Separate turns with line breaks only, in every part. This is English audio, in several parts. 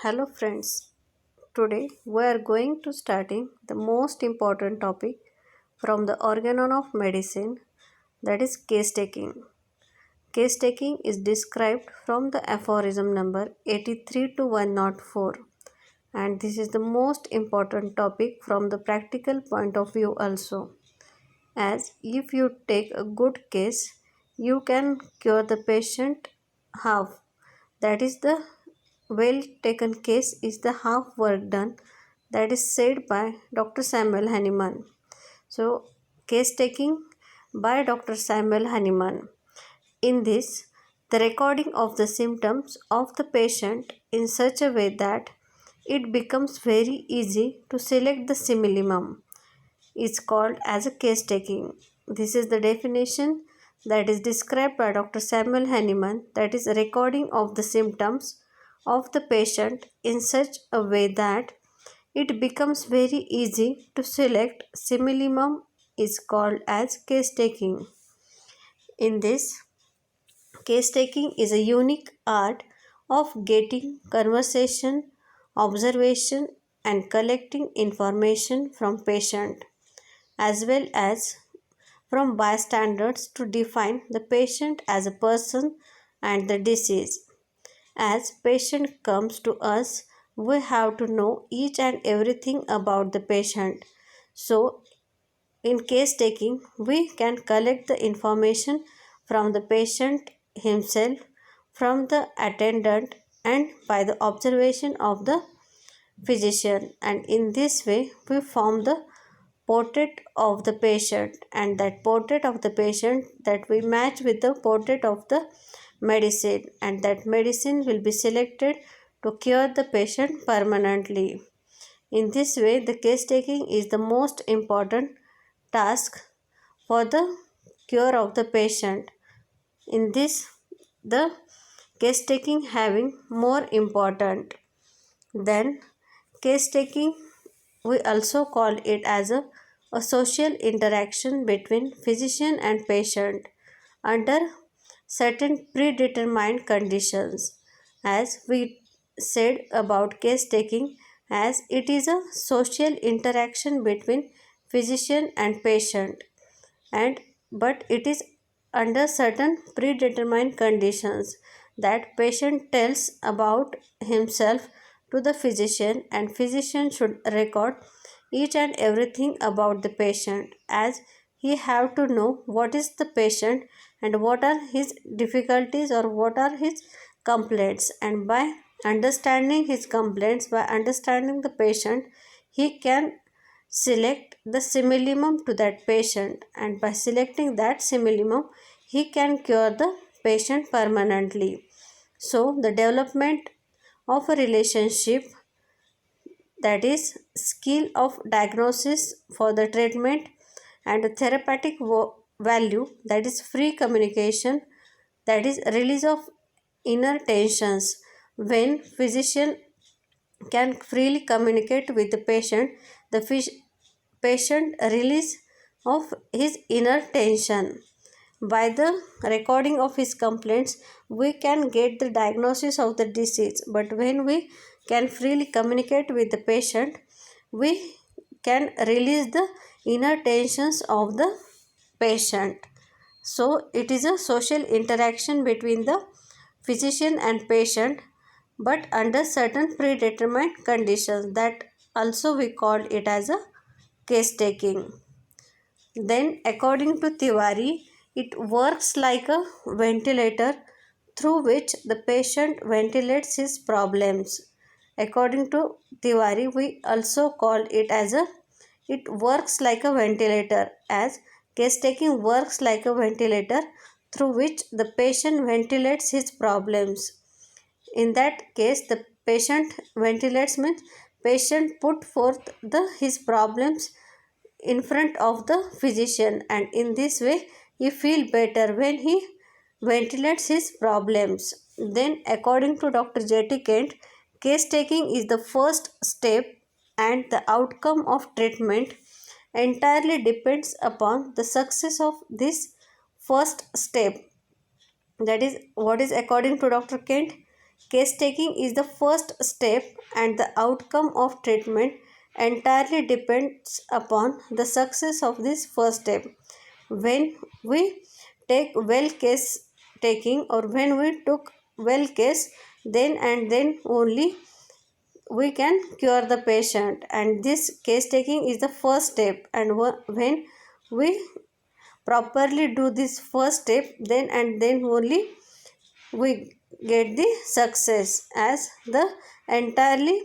Hello friends. Today we are going to starting the most important topic from the organon of medicine, that is case taking. Case taking is described from the aphorism number 83 to 104, and this is the most important topic from the practical point of view also, as if you take a good case you can cure the patient half, that is the well taken case is the half work done, that is said by Dr. Samuel Hahnemann. So case taking by Dr. Samuel Hahnemann. In this, the recording of the symptoms of the patient in such a way that it becomes very easy to select the simillimum is called as a case taking. This is the definition that is described by Dr. Samuel Hahnemann, that is a recording of the symptoms of the patient in such a way that it becomes very easy to select simillimum is called as case taking. In this, case taking is a unique art of getting conversation, observation and collecting information from patient as well as from bystanders to define the patient as a person and the disease. As patient comes to us, we have to know each and everything about the patient. So, in case taking, we can collect the information from the patient himself, from the attendant, and by the observation of the physician. And in this way, we form the portrait of the patient, and that portrait of the patient that we match with the portrait of the medicine, and that medicine will be selected to cure the patient permanently. In this way, the case taking is the most important task for the cure of the patient. In this, the case taking having more important. Then case taking, we also call it as a social interaction between physician and patient under certain predetermined conditions. As we said about case taking, as it is a social interaction between physician and patient, and but it is under certain predetermined conditions that patient tells about himself to the physician, and physician should record each and everything about the patient, as he have to know what is the patient and what are his difficulties or what are his complaints, and by understanding his complaints, by understanding the patient, he can select the simillimum to that patient, and by selecting that simillimum he can cure the patient permanently. So the development of a relationship, that is skill of diagnosis for the treatment, and a therapeutic value, that is free communication, that is release of inner tensions. When physician can freely communicate with the patient, the patient release of his inner tension. By the recording of his complaints, we can get the diagnosis of the disease, but when we can freely communicate with the patient, we can release the inner tensions of the patient. So, it is a social interaction between the physician and patient, but under certain predetermined conditions, that also we call it as a case taking. Then, according to Tiwari, it works like a ventilator through which the patient ventilates his problems. According to Tiwari, we also call it as a it works like a ventilator, as case taking works like a ventilator through which the patient ventilates his problems. In that case, the patient ventilates means patient put forth his problems in front of the physician, and in this way he feel better when he ventilates his problems. Then according to Dr. J.T. Kent, case taking is the first step, and the outcome of treatment entirely depends upon the success of this first step. That is what is according to Dr. Kent. Case taking is the first step, and the outcome of treatment entirely depends upon the success of this first step. When we take well case taking, or when we took well case, then and then only we can cure the patient, and this case taking is the first step. And when we properly do this first step, then and then only we get the success, as the entirely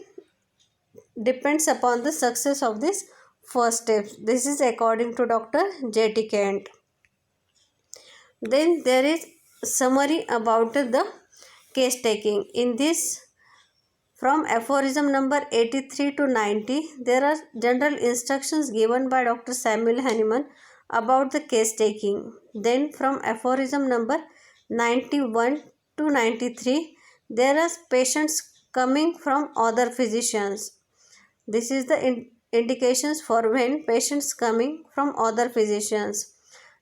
depends upon the success of this first step. This is according to Dr. J.T. Kent. Then there is summary about the case taking. In this, from aphorism number 83 to 90, there are general instructions given by Dr. Samuel Hahnemann about the case taking. Then from aphorism number 91 to 93, there are patients coming from other physicians. This is the indications for when patients coming from other physicians.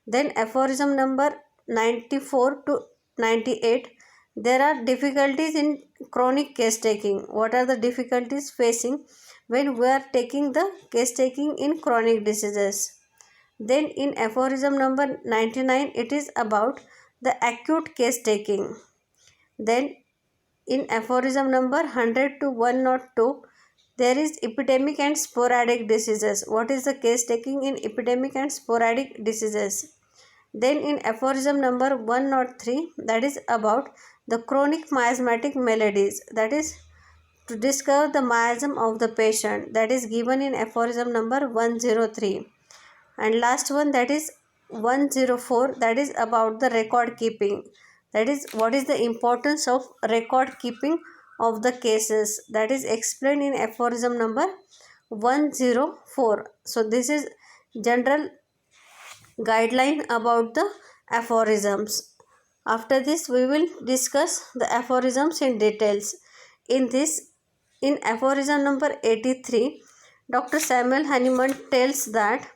Then aphorism number 94 to 98, there are difficulties in chronic case taking. What are the difficulties facing when we are taking the case taking in chronic diseases? Then in aphorism number 99, it is about the acute case taking. Then in aphorism number 100 to 102, there is epidemic and sporadic diseases. What is the case taking in epidemic and sporadic diseases? Then in aphorism number 103, that is about the chronic miasmatic maladies, that is to discover the miasm of the patient, that is given in aphorism number 103. And last one, that is 104, that is about the record keeping, that is what is the importance of record keeping of the cases, that is explained in aphorism number 104. So this is general guideline about the aphorisms. After this, we will discuss the aphorisms in details. In aphorism number 83, Dr. Samuel Hahnemann tells that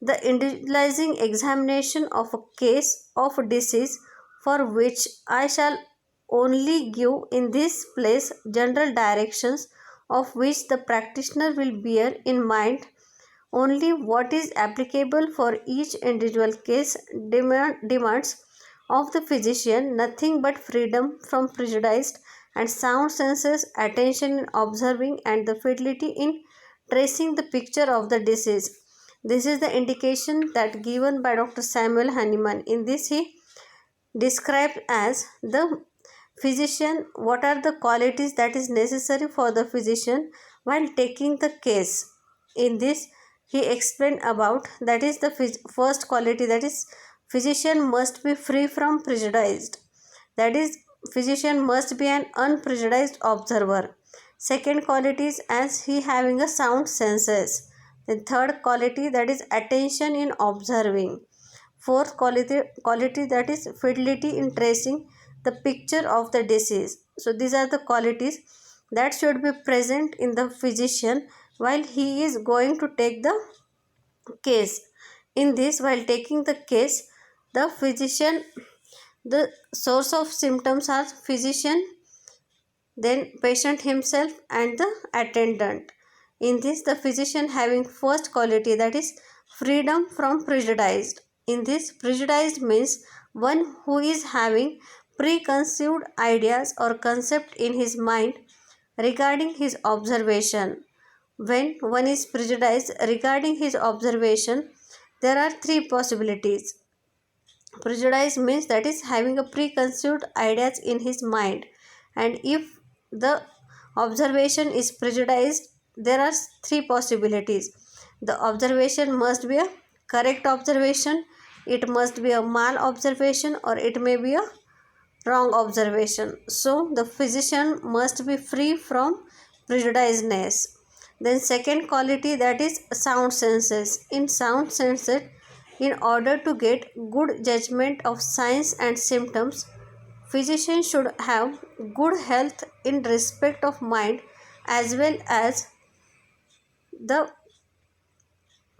the individualizing examination of a case of disease, for which I shall only give in this place general directions, of which the practitioner will bear in mind only what is applicable for each individual case, demands of the physician nothing but freedom from prejudice and sound senses, attention in observing, and the fidelity in tracing the picture of the disease. This is the indication that given by Dr. Samuel Hahnemann. In this, he described as the physician, what are the qualities that is necessary for the physician while taking the case. In this, he explained about, that is the first quality, that is physician must be free from prejudice, that is physician must be an unprejudiced observer. Second quality is as he having a sound senses. The third quality, that is attention in observing. Fourth quality, that is fidelity in tracing the picture of the disease. So these are the qualities that should be present in the physician while he is going to take the case. In this, while taking the case, the physician, the source of symptoms are physician, then patient himself, and the attendant. In this, the physician having first quality, that is freedom from prejudice. In this, prejudice means one who is having preconceived ideas or concept in his mind regarding his observation. When one is prejudiced regarding his observation, there are three possibilities. Prejudice means that is having a preconceived ideas in his mind, and if the observation is prejudiced, there are three possibilities. The observation must be a correct observation, it must be a mal observation, or it may be a wrong observation. So the physician must be free from prejudiceness. Then second quality, that is sound senses. In sound senses, in order to get good judgment of signs and symptoms, physician should have good health in respect of mind as well as the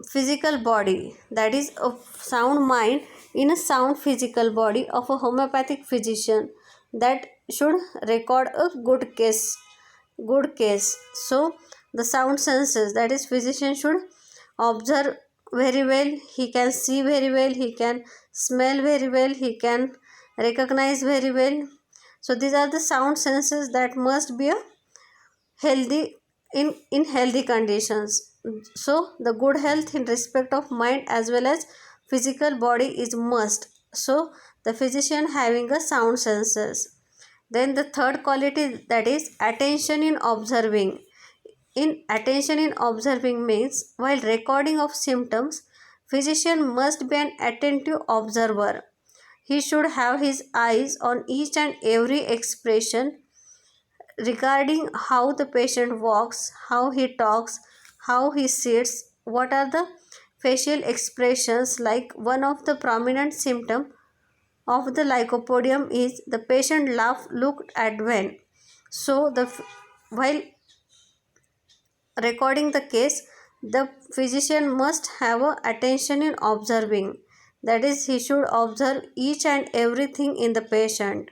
physical body, that is a sound mind in a sound physical body of a homeopathic physician, that should record a good case. So the sound senses, that is physician should observe very well, he can see very well, he can smell very well, he can recognize very well. So these are the sound senses that must be a healthy in healthy conditions. So the good health in respect of mind as well as physical body is must. So the physician having a sound senses. Then the third quality, that is attention in observing. In attention in observing means while recording of symptoms, physician must be an attentive observer. He should have his eyes on each and every expression regarding how the patient walks, how he talks, how he sits, what are the facial expressions. Like one of the prominent symptom of the lycopodium is the patient laugh looked at when. So while recording the case, the physician must have a attention in observing. That is, he should observe each and everything in the patient.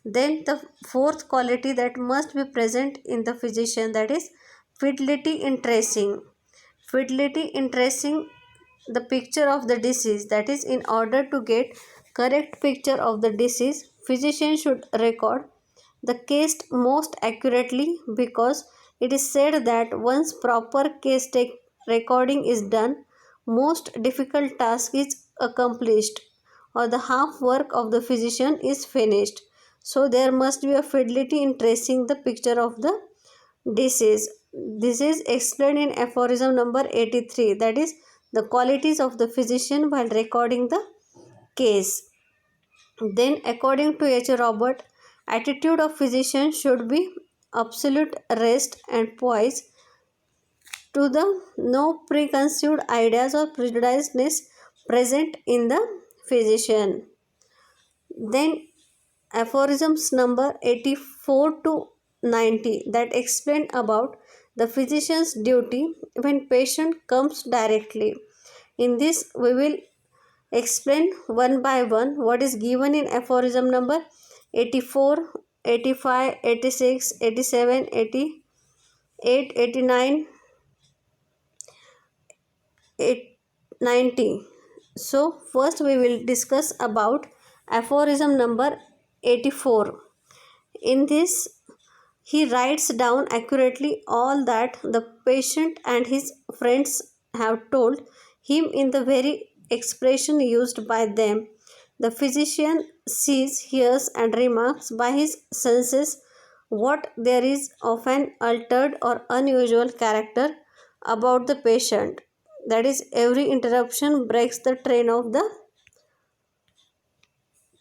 Then the fourth quality that must be present in the physician, that is fidelity in tracing. Fidelity in tracing the picture of the disease, that is in order to get correct picture of the disease, physician should record the case most accurately, because it is said that once proper case recording is done, most difficult task is accomplished, or the half work of the physician is finished. So there must be a fidelity in tracing the picture of the disease. This is explained in aphorism number 83, that is the qualities of the physician while recording the case. Then according to H. Robert, attitude of physician should be absolute rest and poise to the no preconceived ideas or prejudiceness present in the physician. Then aphorisms number 84 to 90 that explain about the physician's duty when patient comes directly. In this we will explain one by one what is given in aphorism number 84, 85, 86, 87, 88, 89, 90. So first we will discuss about aphorism number 84. In this he writes down accurately all that the patient and his friends have told him in the very expression used by them. The physician sees, hears, and remarks by his senses what there is of an altered or unusual character about the patient. That is, every interruption breaks the train of the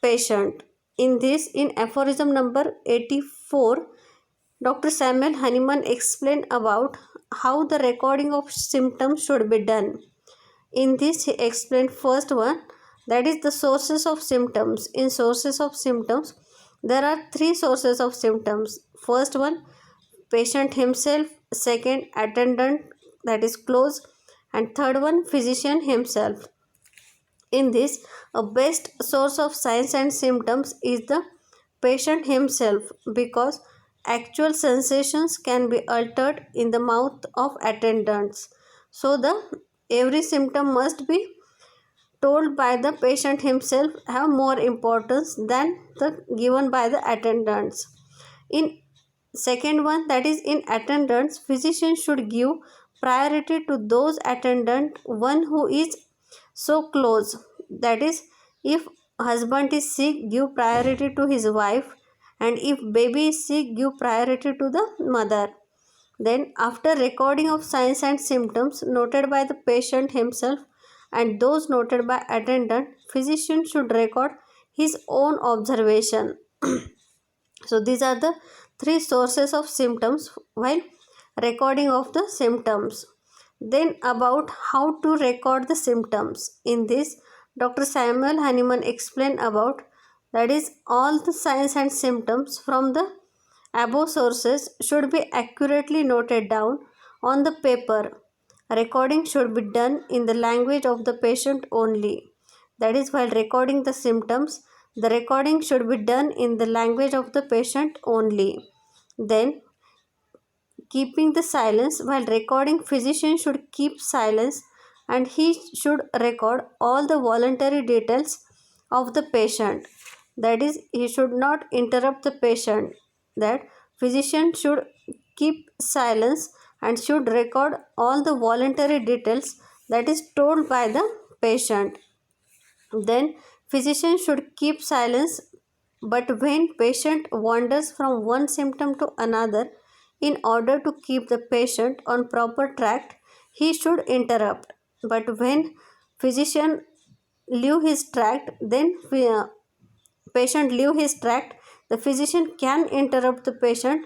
patient. In this, in aphorism number 84, Dr. Samuel Hahnemann explained about how the recording of symptoms should be done. In this, he explained first one, that is the sources of symptoms. In sources of symptoms, there are three sources of symptoms. First one, patient himself. Second, attendant, that is close. And third one, physician himself. In this, a best source of signs and symptoms is the patient himself, because actual sensations can be altered in the mouth of attendants. So the every symptom must be told by the patient himself have more importance than the given by the attendants. In second one, that is in attendants, physician should give priority to those attendant one who is so close. That is, if husband is sick, give priority to his wife, and if baby is sick, give priority to the mother. Then after recording of signs and symptoms noted by the patient himself and those noted by attendant, physician should record his own observation. So these are the three sources of symptoms while recording of the symptoms. Then about how to record the symptoms. In this, Dr. Samuel Hahnemann explained about, that is, all the signs and symptoms from the above sources should be accurately noted down on the paper. Recording should be done in the language of the patient only. That is, while recording the symptoms, The recording should be done in the language of the patient only. Then, keeping the silence while recording, physician should keep silence and he should record all the voluntary details of the patient. That is, he should not interrupt the patient. That physician should keep silence and should record all the voluntary details that is told by the patient. Then physician should keep silence, but when patient wanders from one symptom to another, in order to keep the patient on proper track, he should interrupt. But when physician leave his tract, then patient leave his tract, the physician can interrupt the patient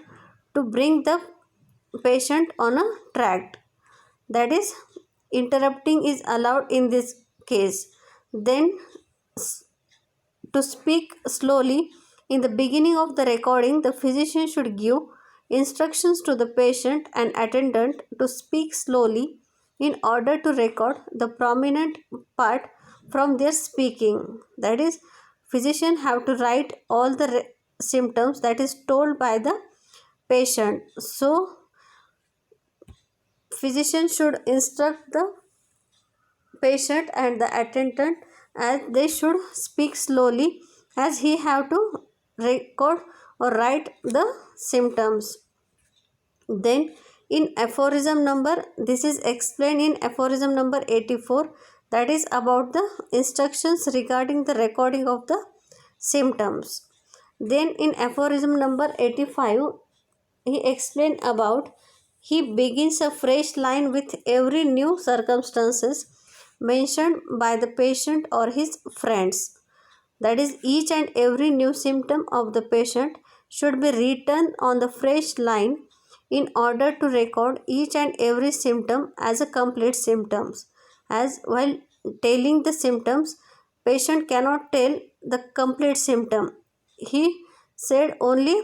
to bring the patient on a tract. That is, interrupting is allowed in this case. Then, to speak slowly, in the beginning of the recording, the physician should give instructions to the patient and attendant to speak slowly in order to record the prominent part from their speaking. That is, physician have to write all the symptoms that is told by the patient. So, physician should instruct the patient and the attendant as they should speak slowly, as he have to record or write the symptoms. Then in aphorism number, this is explained in aphorism number 84, that is about the instructions regarding the recording of the symptoms. Then in aphorism number 85, he explained about, he begins a fresh line with every new circumstances mentioned by the patient or his friends. That is, each and every new symptom of the patient should be written on the fresh line in order to record each and every symptom as a complete symptoms. As while telling the symptoms, patient cannot tell the complete symptom. He said only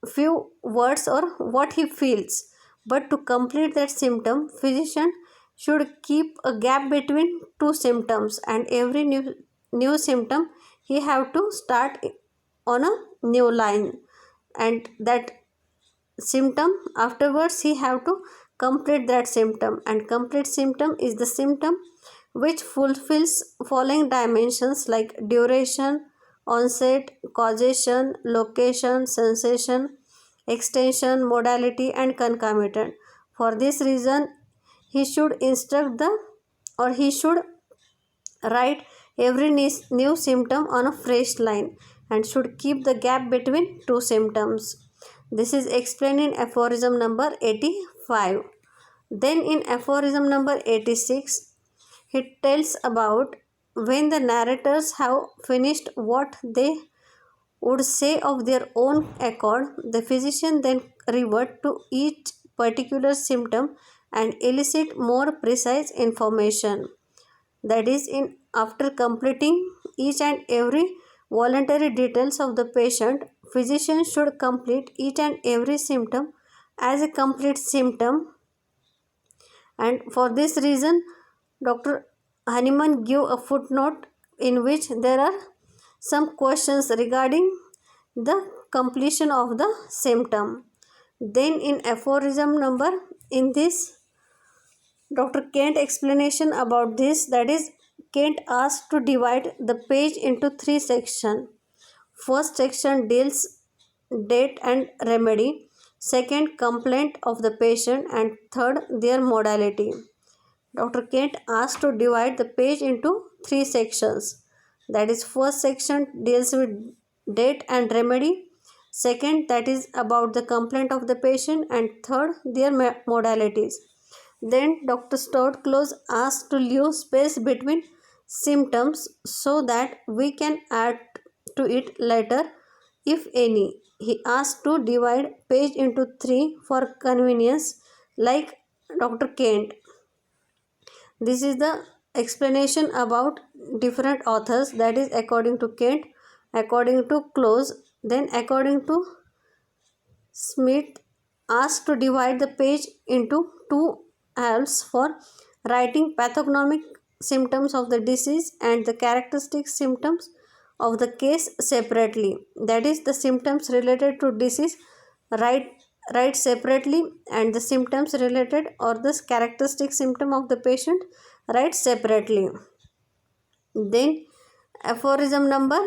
few words or what he feels. But to complete that symptom, physician should keep a gap between two symptoms, and every new symptom he have to start on a new line, and that symptom afterwards he have to complete that symptom, and complete symptom is the symptom which fulfills following dimensions like duration, onset, causation, location, sensation, extension, modality, and concomitant. For this reason, he should instruct the, or he should write every new symptom on a fresh line and should keep the gap between two symptoms. This is explained in aphorism number 85. Then in aphorism number 86, he tells about, when the narrators have finished what they would say of their own accord, the physician then revert to each particular symptom and elicit more precise information. That is, in after completing each and every voluntary details of the patient, physician should complete each and every symptom as a complete symptom. And for this reason, Dr. Hahnemann give a footnote in which there are some questions regarding the completion of the symptom. Then in aphorism number, in this Dr. Kent explanation about this, that is, Kent asked to divide the page into three sections. First section deals date and remedy, second complaint of the patient, and third their modality. Dr. Kent asked to divide the page into three sections. That is, first section deals with date and remedy, second that is about the complaint of the patient, and third their modalities. Then Dr. Stout Close asked to leave space between symptoms so that we can add to it later if any. He asked to divide page into three for convenience like Dr. Kent. This is the explanation about different authors, that is according to Kent, according to Close, then according to Smith asked to divide the page into two halves for writing pathognomic symptoms of the disease and the characteristic symptoms of the case separately. That is, the symptoms related to disease write separately, and the symptoms related or the characteristic symptom of the patient write separately. Then aphorism number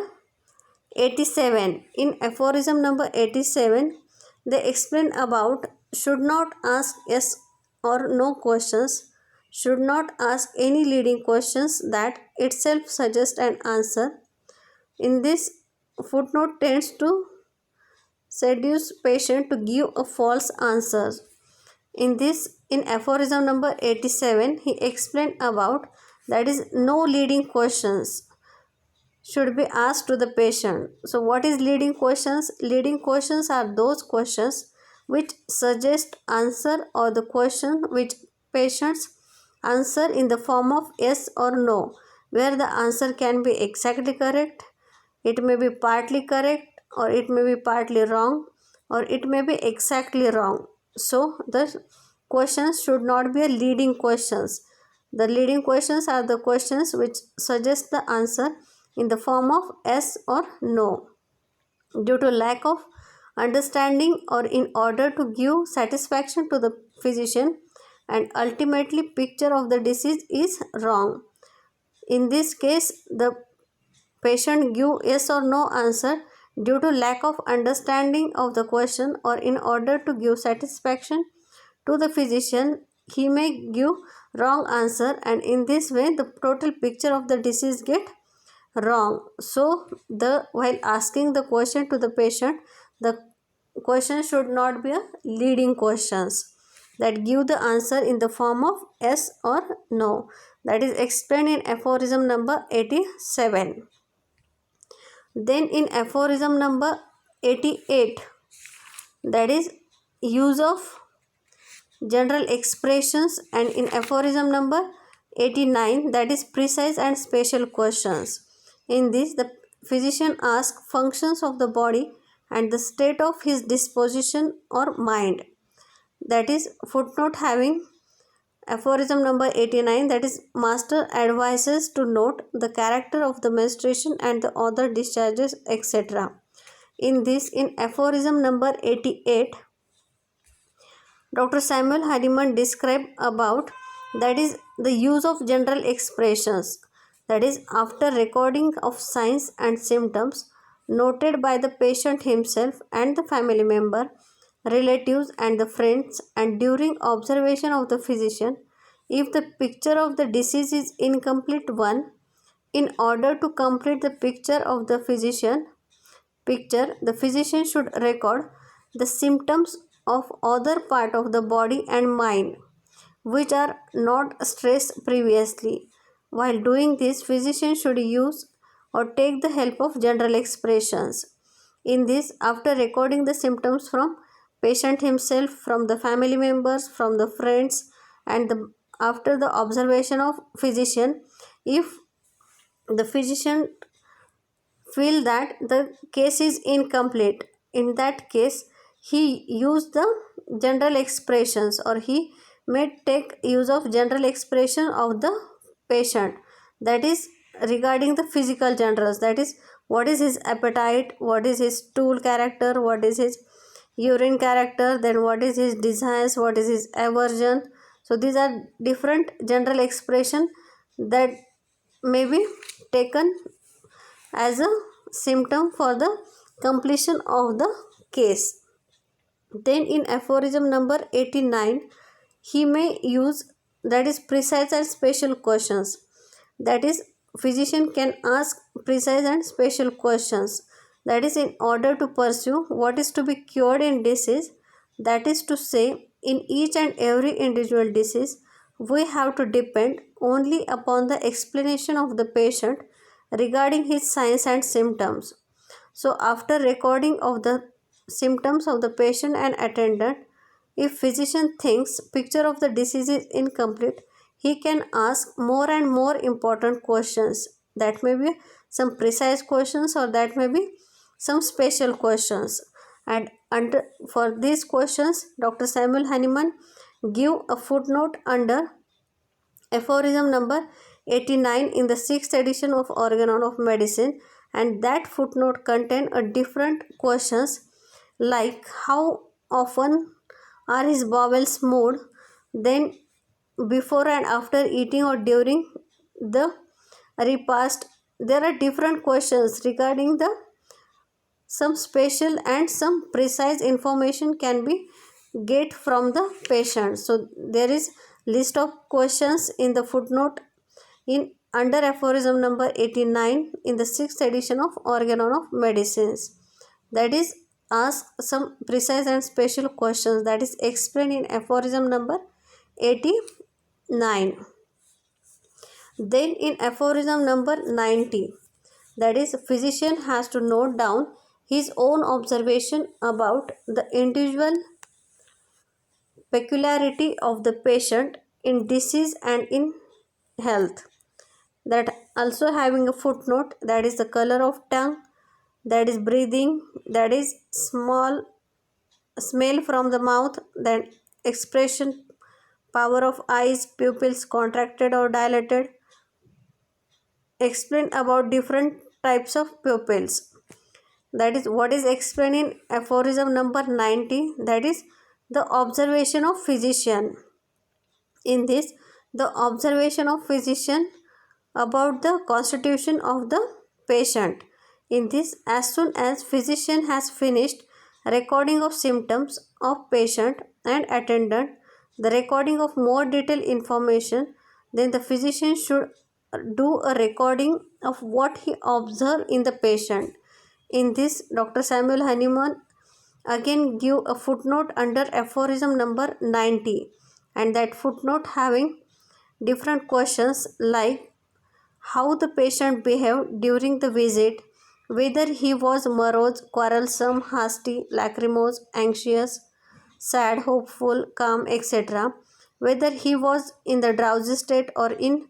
87. In aphorism number 87, they explain about should not ask yes or no questions, should not ask any leading questions that itself suggest an answer. In this, footnote tends to seduce patient to give a false answer. In aphorism number 87, he explained about that is no leading questions should be asked to the patient. So what is leading questions? Leading questions are those questions which suggest answer or the question which patients answer in the form of yes or no, where the answer can be exactly correct, it may be partly correct, or it may be partly wrong, or it may be exactly wrong. So the questions should not be a leading questions. The leading questions are the questions which suggest the answer in the form of yes or no. Due to lack of understanding or in order to give satisfaction to the physician, and ultimately picture of the disease is wrong. In this case, the patient give yes or no answer due to lack of understanding of the question, or in order to give satisfaction to the physician, he may give wrong answer, and in this way the total picture of the disease get wrong. So while asking the question to the patient, the question should not be a leading questions that give the answer in the form of yes or no. That is explained in aphorism number 87. Then in aphorism number 88, that is use of general expressions, and in aphorism number 89, that is precise and special questions. In this, the physician asks functions of the body and the state of his disposition or mind. That is footnote having aphorism number 89, that is master advises to note the character of the menstruation and the other discharges, etc. In this, in aphorism number 88, Dr. Samuel Hahnemann described about that is the use of general expressions, that is after recording of signs and symptoms noted by the patient himself and the family member, relatives and the friends, and during observation of the physician, if the picture of the disease is incomplete one, in order to complete the picture of the the physician should record the symptoms of other part of the body and mind which are not stressed previously. While doing this, physician should use or take the help of general expressions. In this, after recording the symptoms from patient himself, from the family members, from the friends, and after the observation of physician, if the physician feel that the case is incomplete, in that case he use the general expressions, or he may take use of general expression of the patient, that is regarding the physical generals, that is what is his appetite, what is his stool character, what is his urine character, then what is his desires, what is his aversion. So these are different general expression that may be taken as a symptom for the completion of the case. Then in aphorism number 89, he may use that is precise and special questions. That is, physician can ask precise and special questions. That is in order to pursue what is to be cured in disease. That is to say, in each and every individual disease, we have to depend only upon the explanation of the patient regarding his signs and symptoms. So after recording of the symptoms of the patient and attendant, if physician thinks picture of the disease is incomplete, he can ask more and more important questions. That may be some precise questions, or that may be some special questions. And for these questions, Dr. Samuel Hahnemann give a footnote under aphorism number 89 in the 6th edition of Organon of Medicine, and that footnote contain a different questions like how often are his bowels moved, then before and after eating or during the repast. There are different questions regarding the some special and some precise information can be get from the patient. So there is list of questions in the footnote in under aphorism number 89 in the 6th edition of Organon of Medicines, that is ask some precise and special questions that is explained in aphorism number 89. Then in aphorism number 90, that is physician has to note down his own observation about the individual peculiarity of the patient in disease and in health. That also having a footnote, that is the color of tongue, that is breathing, that is smell from the mouth, then expression, power of eyes, pupils contracted or dilated. Explain about different types of pupils, that is what is explained in aphorism number 90, that is the observation of physician. In this, the observation of physician about the constitution of the patient. In this, as soon as physician has finished recording of symptoms of patient and attendant, the recording of more detailed information, then the physician should do a recording of what he observed in the patient. In this, Dr. Samuel Hahnemann again give a footnote under aphorism number 90, and that footnote having different questions like how the patient behaved during the visit, whether he was morose, quarrelsome, hasty, lachrymose, anxious, sad, hopeful, calm, etc., whether he was in the drowsy state or in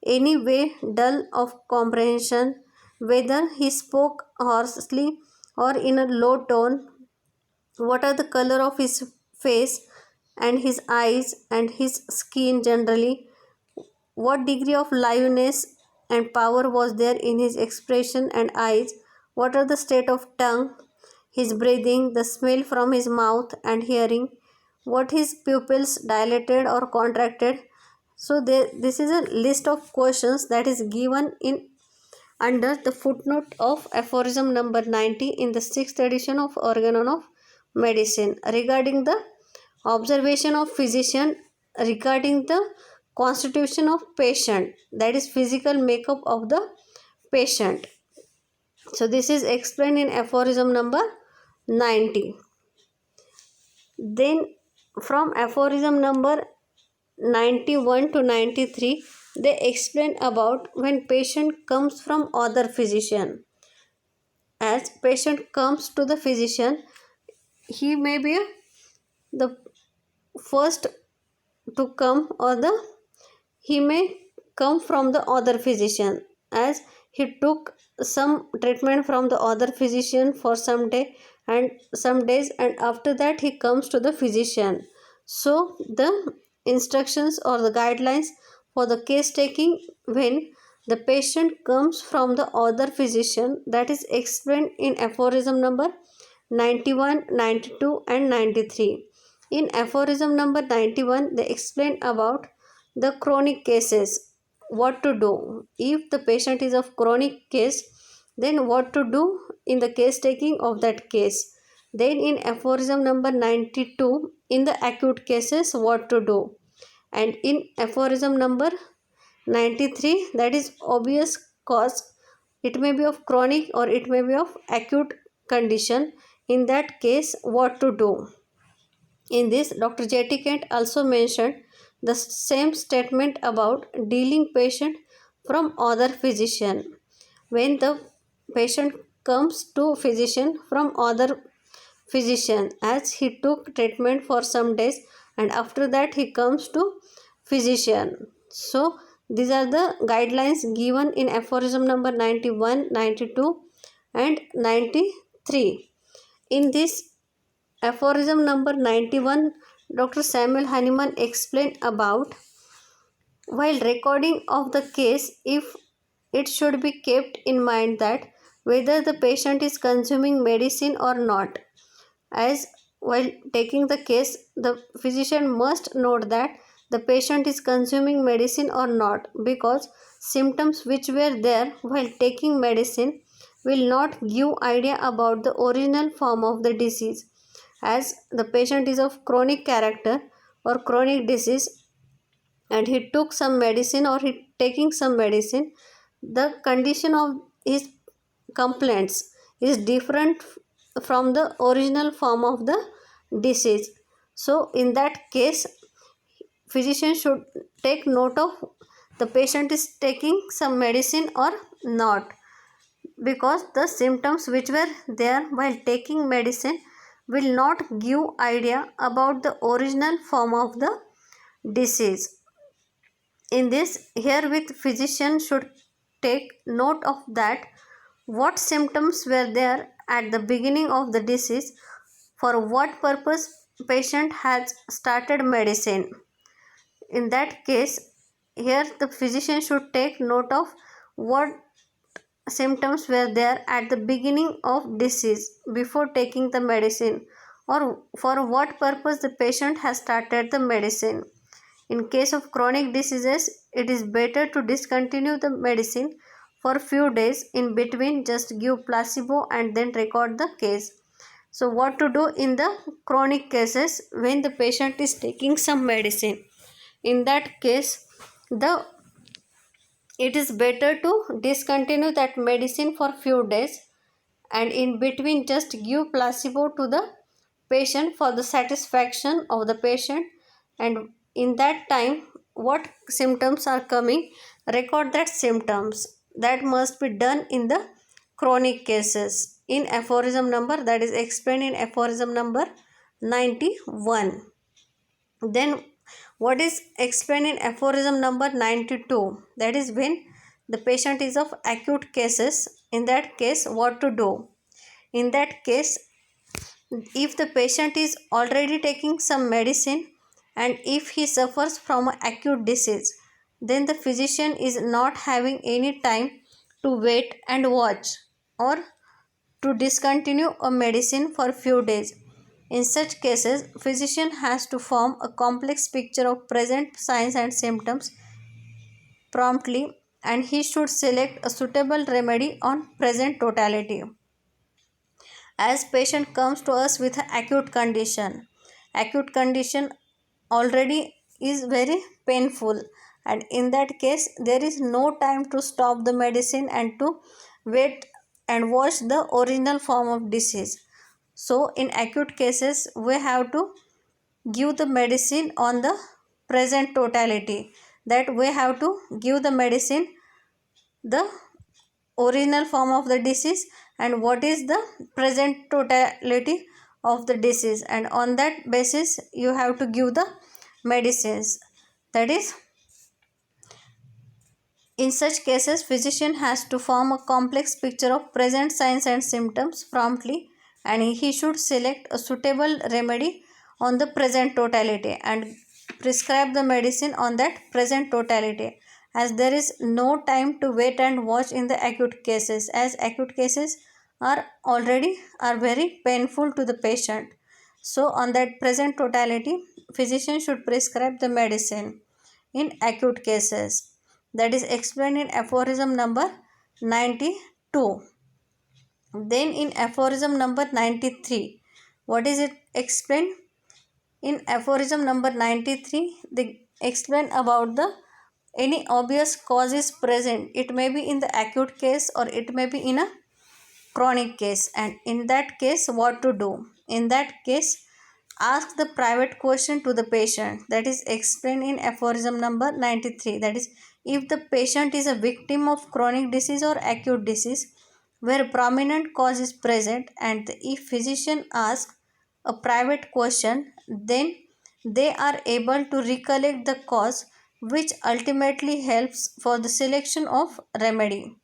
any way dull of comprehension, whether he spoke hoarsely or in a low tone, what are the color of his face and his eyes and his skin generally, what degree of liveliness and power was there in his expression and eyes, what are the state of tongue, his breathing, the smell from his mouth and hearing, what his pupils dilated or contracted. So this is a list of questions that is given in under the footnote of aphorism number 90 in the 6th edition of Organon of Medicine regarding the observation of physician regarding the constitution of patient, that is physical makeup of the patient. So this is explained in aphorism number 90. Then from aphorism number 91 to 93, they explain about when patient comes from other physician. As patient comes to the physician, he may be the first to come or the he may come from the other physician, as he took some treatment from the other physician for some day and some days, and after that he comes to the physician. So the instructions or the guidelines for the case taking when the patient comes from the other physician, that is explained in aphorism number 91, 92 and 93. In aphorism number 91, they explain about the chronic cases, what to do. If the patient is of chronic case, then what to do in the case taking of that case. Then in aphorism number 92, in the acute cases, what to do. And in aphorism number 93, that is obvious cause, it may be of chronic or it may be of acute condition. In that case, what to do. In this, Dr. J.T. Kent also mentioned the same statement about dealing patient from other physician. When the patient comes to physician from other physician, as he took treatment for some days and after that he comes to physician. So these are the guidelines given in aphorism number 91, 92 and 93. In this aphorism number 91, Dr. Samuel Hahnemann explained about while recording of the case, if it should be kept in mind that whether the patient is consuming medicine or not. As while taking the case, the physician must note that the patient is consuming medicine or not, because symptoms which were there while taking medicine will not give idea about the original form of the disease. As the patient is of chronic character or chronic disease and he took some medicine or he taking some medicine, the condition of his complaints is different from the original form of the disease. So in that case, physician should take note of the patient is taking some medicine or not, because the symptoms which were there while taking medicine will not give idea about the original form of the disease. In this, herewith physician should take note of that what symptoms were there at the beginning of the disease, for what purpose patient has started medicine. In that case, here the physician should take note of what symptoms were there at the beginning of disease before taking the medicine, or for what purpose the patient has started the medicine. In case of chronic diseases, it is better to discontinue the medicine for few days in between, just give placebo and then record the case. So what to do in the chronic cases when the patient is taking some medicine? In that case, the it is better to discontinue that medicine for few days and in between just give placebo to the patient for the satisfaction of the patient, and in that time what symptoms are coming, record that symptoms. That must be done in the chronic cases in aphorism number, that is explained in aphorism number 91. Then what is explained in aphorism number 92, that is when the patient is of acute cases. In that case, what to do? In that case, if the patient is already taking some medicine and if he suffers from acute disease, then the physician is not having any time to wait and watch or to discontinue a medicine for few days. In such cases, physician has to form a complex picture of present signs and symptoms promptly, and he should select a suitable remedy on present totality. As patient comes to us with an acute condition already is very painful, and in that case there is no time to stop the medicine and to wait and watch the original form of disease. So in acute cases we have to give the medicine on the present totality, that we have to give the medicine the original form of the disease and what is the present totality of the disease, and on that basis you have to give the medicines. That is, in such cases physician has to form a complex picture of present signs and symptoms promptly, and he should select a suitable remedy on the present totality and prescribe the medicine on that present totality, as there is no time to wait and watch in the acute cases, as acute cases are very painful to the patient. So on that present totality, physician should prescribe the medicine in acute cases. That is explained in aphorism number 92. Then in aphorism number 93, what is it explained? In aphorism number 93, they explain about the any obvious cause is present. It may be in the acute case or it may be in a chronic case, and in that case what to do? In that case, ask the private question to the patient, that is explained in aphorism number 93. That is, if the patient is a victim of chronic disease or acute disease where prominent cause is present, and if physician asks a private question, then they are able to recollect the cause, which ultimately helps for the selection of remedy.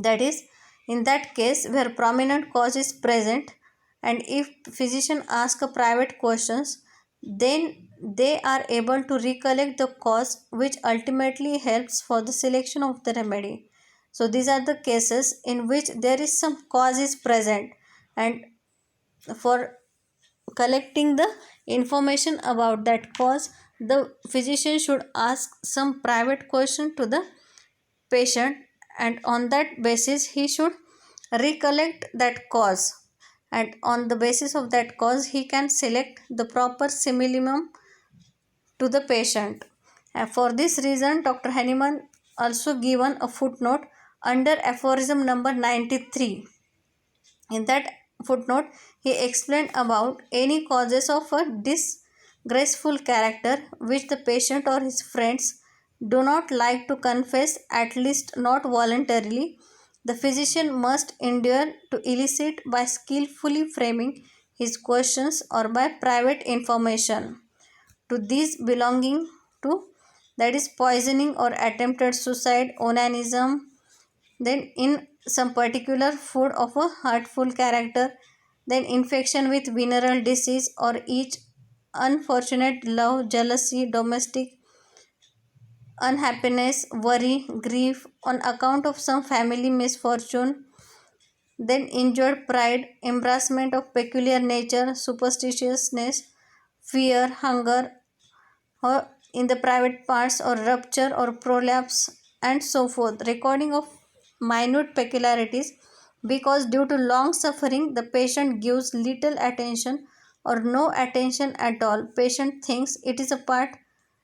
That is, in that case where prominent cause is present and if physician asks a private questions, then they are able to recollect the cause, which ultimately helps for the selection of the remedy. So these are the cases in which there is some cause is present, and for collecting the information about that cause, the physician should ask some private question to the patient, and on that basis he should recollect that cause, and on the basis of that cause he can select the proper simillimum to the patient. And for this reason, Dr. Hahnemann also given a footnote under aphorism number 93. In that footnote, he explained about any causes of a disgraceful character which the patient or his friends do not like to confess, at least not voluntarily. The physician must endure to elicit by skillfully framing his questions or by private information to these belonging to, that is poisoning or attempted suicide, onanism, then in some particular food of a hurtful character, then infection with venereal disease, or each unfortunate love, jealousy, domestic unhappiness, worry, grief on account of some family misfortune, then injured pride, embarrassment of peculiar nature, superstitiousness, fear, hunger, or in the private parts, or rupture or prolapse, and so forth. Recording of minute peculiarities, because due to long suffering the patient gives little attention or no attention at all. Patient thinks it is a part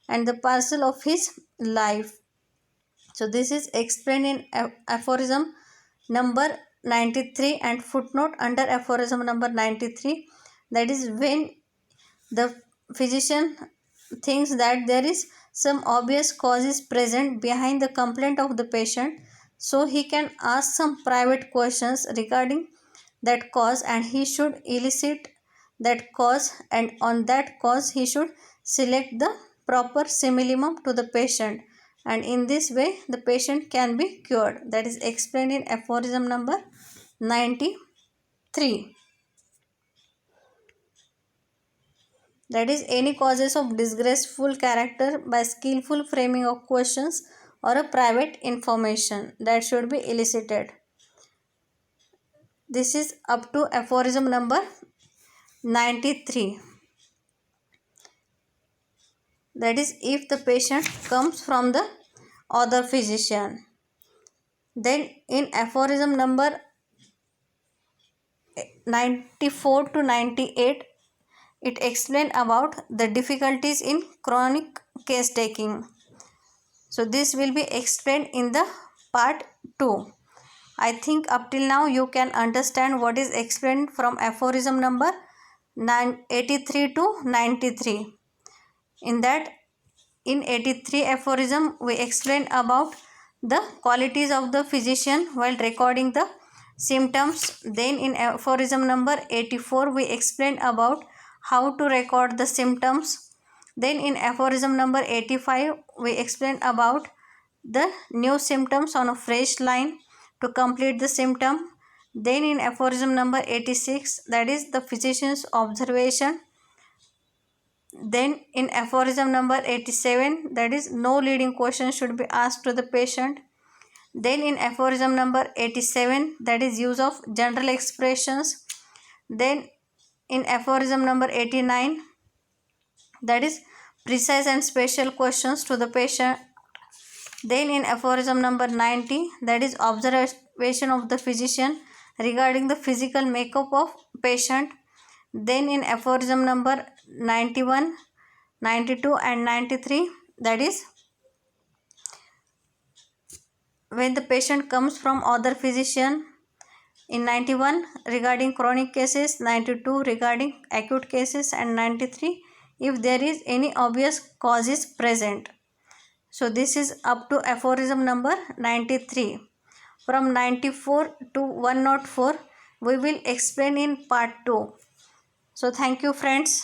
and the parcel of his life. So this is explained in aphorism number 93 and footnote under aphorism number 93. That is when the physician thinks that there is some obvious causes present behind the complaint of the patient, so he can ask some private questions regarding that cause, and he should elicit that cause, and on that cause he should select the proper simillimum to the patient, and in this way the patient can be cured. That is explained in aphorism number 93. That is any causes of disgraceful character by skillful framing of questions or a private information that should be elicited. This is up to aphorism number 93. That is if the patient comes from the other physician. Then in aphorism number 94 to 98, it explained about the difficulties in chronic case taking. So this will be explained in the part 2. I think up till now you can understand what is explained from aphorism number 83 to 93. In that, in 83 aphorism, we explained about the qualities of the physician while recording the symptoms. Then in aphorism number 84, we explained about how to record the symptoms. Then in aphorism number 85, we explained about the new symptoms on a fresh line to complete the symptom. Then in aphorism number 86, that is the physician's observation. Then in aphorism number 87, that is no leading question should be asked to the patient. Then in aphorism number 87, that is use of general expressions. Then in aphorism number 89, that is precise and special questions to the patient. Then in aphorism number 90, that is observation of the physician regarding the physical makeup of patient. Then in aphorism number 91, 92 and 93, that is when the patient comes from other physician. In 91 regarding chronic cases, 92 regarding acute cases, and 93 if there is any obvious causes present. So this is up to aphorism number 93. From 94 to 104 we will explain in part 2. So thank you friends.